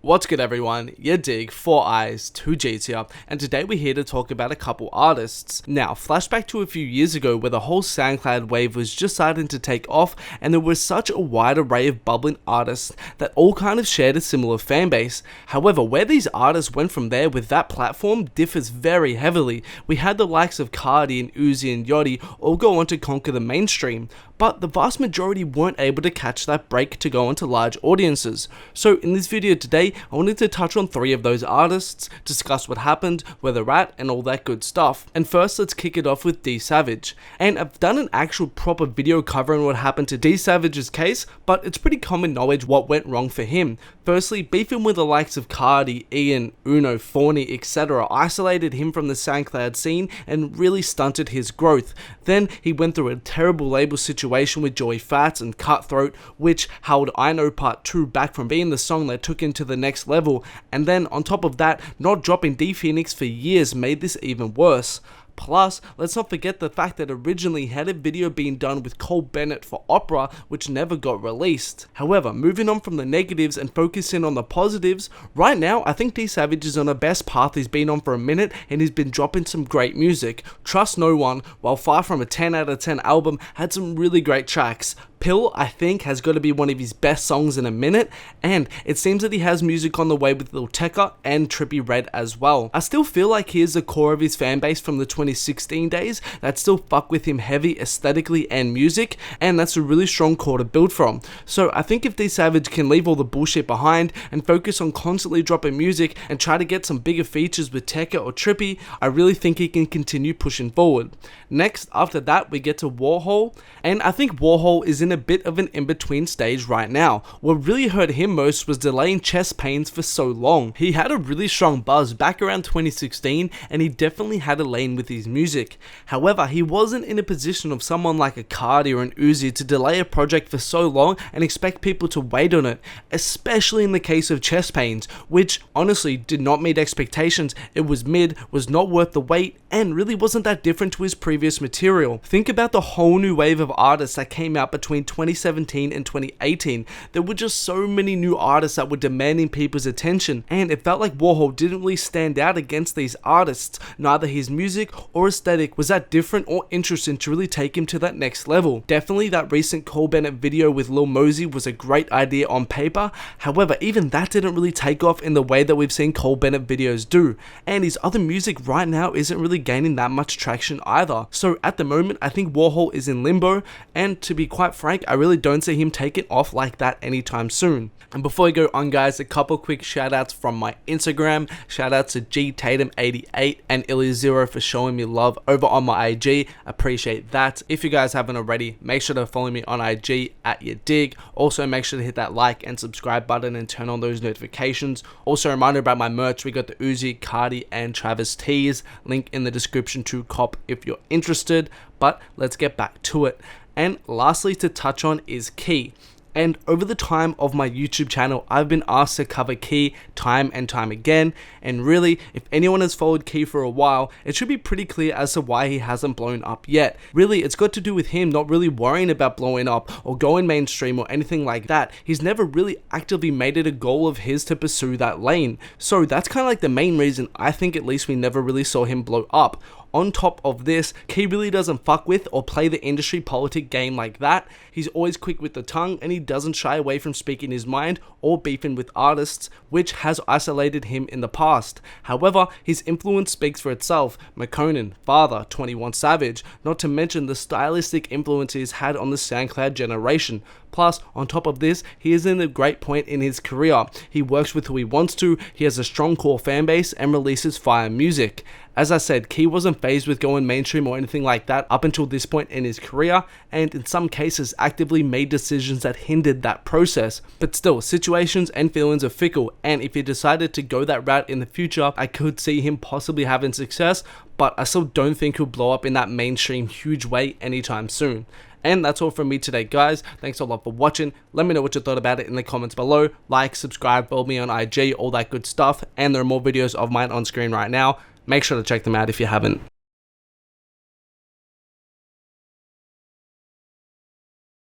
What's good everyone, yadiiiigg, 4 eyes, 2 G's here, and today we're here to talk about a couple artists. Now, flashback to a few years ago where the whole SoundCloud wave was just starting to take off and there was such a wide array of bubbling artists that all kind of shared a similar fanbase. However, where these artists went from there with that platform differs very heavily. We had the likes of Cardi and Uzi and Yachty all go on to conquer the mainstream, but the vast majority weren't able to catch that break to go onto large audiences. So in this video today, I wanted to touch on 3 of those artists, discuss what happened, where they're at, and all that good stuff. And first, let's kick it off with D Savage. And I've done an actual proper video covering what happened to D Savage's case, but it's pretty common knowledge what went wrong for him. Firstly, beefing with the likes of Cardi, Ian, Uno, Forney, etc. isolated him from the SoundCloud scene and really stunted his growth. Then he went through a terrible label situation with Joey Fats and Cutthroat, which held I Know Part 2 back from being the song that took him to the next level, and then on top of that, not dropping D Phoenix for years made this even worse. Plus, let's not forget the fact that originally he had a video being done with Cole Bennett for Opera, which never got released. However, moving on from the negatives and focusing on the positives, right now I think D Savage is on the best path he's been on for a minute and he's been dropping some great music. Trust No One, while far from a 10 out of 10 album, had some really great tracks. Pill, I think, has got to be one of his best songs in a minute, and it seems that he has music on the way with Lil Tecca and Trippie Redd as well. I still feel like he is the core of his fanbase from the 2016 days that still fuck with him heavy aesthetically and music, and that's a really strong core to build from. So I think if D Savage can leave all the bullshit behind and focus on constantly dropping music and try to get some bigger features with Tecca or Trippie, I really think he can continue pushing forward. Next, after that, we get to Warhol, and I think Warhol is in a bit of an in-between stage right now. What really hurt him most was delaying chest pains for so long. He had a really strong buzz back around 2016 and he definitely had a lane with his music. However, he wasn't in a position of someone like a Cardi or an Uzi to delay a project for so long and expect people to wait on it, especially in the case of chest pains, which honestly did not meet expectations. It was mid, was not worth the wait, and really wasn't that different to his previous material. Think about the whole new wave of artists that came out between 2017 and 2018. There were just so many new artists that were demanding people's attention, and it felt like Warhol didn't really stand out against these artists. Neither his music or aesthetic was that different or interesting to really take him to that next level. Definitely that recent Cole Bennett video with Lil Mosey was a great idea on paper, however even that didn't really take off in the way that we've seen Cole Bennett videos do, and his other music right now isn't really gaining that much traction either. So at the moment I think Warhol is in limbo, and to be quite frank, I really don't see him taking off like that anytime soon. And before we go on guys, a couple quick shout outs from my Instagram. Shout out to GTatum88 and Illy0 for showing me love over on my IG. Appreciate that. If you guys haven't already, make sure to follow me on IG at yadiiiigg. Also make sure to hit that like and subscribe button and turn on those notifications. Also a reminder about my merch, we got the Uzi, Cardi and Travis tees. Link in the description to cop if you're interested. But let's get back to it. And lastly to touch on is Key. And over the time of my YouTube channel, I've been asked to cover Key time and time again, and really, if anyone has followed Key for a while, it should be pretty clear as to why he hasn't blown up yet. Really, it's got to do with him not really worrying about blowing up or going mainstream or anything like that. He's never really actively made it a goal of his to pursue that lane. So that's kind of like the main reason I think at least we never really saw him blow up. On top of this, Key really doesn't fuck with or play the industry politic game like that. He's always quick with the tongue and he doesn't shy away from speaking his mind or beefing with artists, which has isolated him in the past. However, his influence speaks for itself. McConan, Father, 21 Savage, not to mention the stylistic influence he's had on the SoundCloud generation. Plus, on top of this, he is in a great point in his career. He works with who he wants to, he has a strong core fanbase and releases fire music. As I said, Key wasn't phased with going mainstream or anything like that up until this point in his career, and in some cases actively made decisions that hindered that process. But still, situations and feelings are fickle, and if he decided to go that route in the future, I could see him possibly having success, but I still don't think he'll blow up in that mainstream huge way anytime soon. And that's all from me today guys. Thanks a lot for watching. Let me know what you thought about it in the comments below. Like, subscribe, follow me on IG, all that good stuff, and there are more videos of mine on screen right now. Make sure to check them out if you haven't.